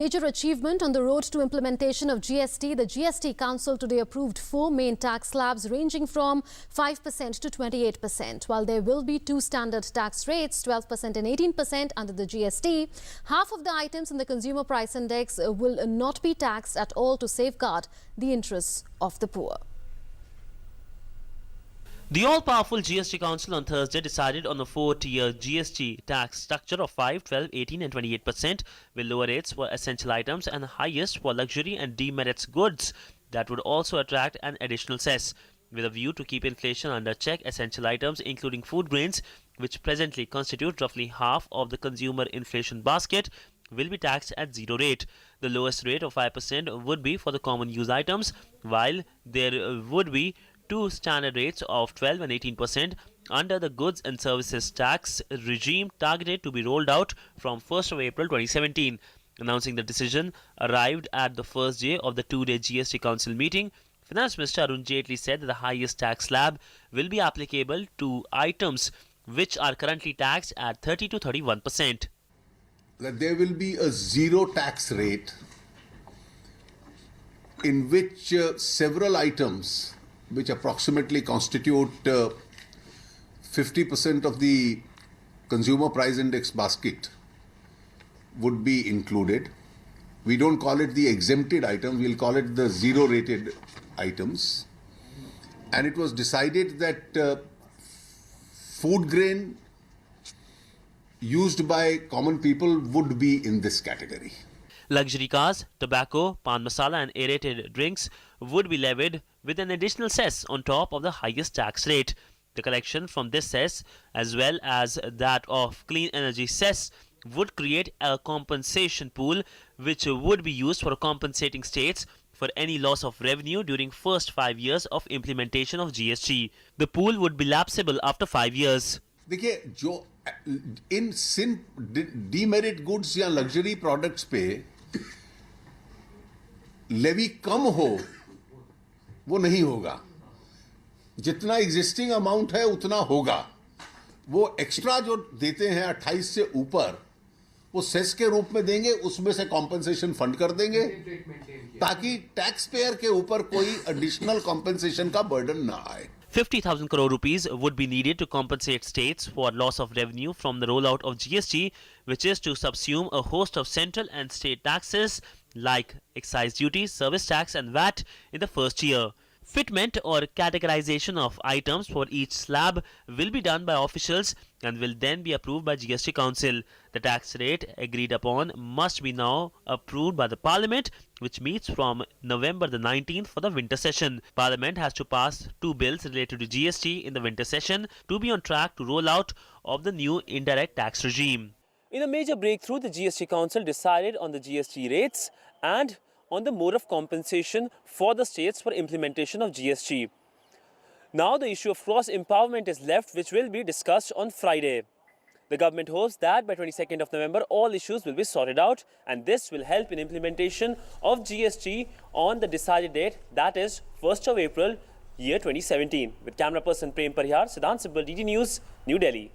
Major achievement on the road to implementation of GST. The GST Council today approved 4 main tax slabs ranging from 5% to 28%. While there will be 2 standard tax rates, 12% and 18% under the GST, half of the items in the Consumer Price Index will not be taxed at all to safeguard the interests of the poor. The all-powerful GST Council on Thursday decided on a 4-tier GST tax structure of 5, 12, 18 and 28%, with lower rates for essential items and highest for luxury and demerits goods that would also attract an additional cess. With a view to keep inflation under check, essential items including food grains, which presently constitute roughly half of the consumer inflation basket, will be taxed at 0 rate. The lowest rate of 5% would be for the common use items, while there would be 2 standard rates of 12 and 18% under the goods and services tax regime targeted to be rolled out from 1st of April 2017. Announcing the decision arrived at the first day of the 2-day GST Council meeting, Finance Minister Arun Jaitley said that the highest tax slab will be applicable to items which are currently taxed at 30 to 31%. That there will be a 0 tax rate in which several items which approximately constitute 50% of the consumer price index basket would be included. We don't call it the exempted items, we'll call it the 0 rated items. And it was decided that food grain used by common people would be in this category. Luxury cars, tobacco, pan masala and aerated drinks would be levied with an additional cess on top of the highest tax rate. The collection from this cess as well as that of clean energy cess would create a compensation pool which would be used for compensating states for any loss of revenue during first 5 years of implementation of GST. The pool would be lapsable after 5 years. देखिए जो इन demerit goods या luxury products पे levy कम हो वो नहीं होगा, जितना existing amount है उतना होगा। वो एक्स्ट्रा जो देते हैं 28 से ऊपर वो सेस के रूप में देंगे, उसमें से कॉम्पेंसेशन फंड कर देंगे ताकि टैक्स पेयर के ऊपर कोई एडिशनल कॉम्पेंसेशन का बर्डन ना आए। 50,000 crore rupees would be needed to compensate states for loss of revenue from the rollout of GST, which is to subsume a host of central and state taxes like excise duty, service tax and VAT in the first year. Fitment or categorization of items for each slab will be done by officials and will then be approved by GST Council. The tax rate agreed upon must be now approved by the Parliament, which meets from November the 19th for the winter session. Parliament has to pass 2 bills related to GST in the winter session to be on track to roll out of the new indirect tax regime. In a major breakthrough, the GST Council decided on the GST rates and on the mode of compensation for the states for implementation of GST. Now the issue of cross-empowerment is left, which will be discussed on Friday. The government hopes that by 22nd of November, all issues will be sorted out and this will help in implementation of GST on the decided date, that is 1st of April, year 2017. With camera person Prem Parihar, Siddhant Sibbal, DD News, New Delhi.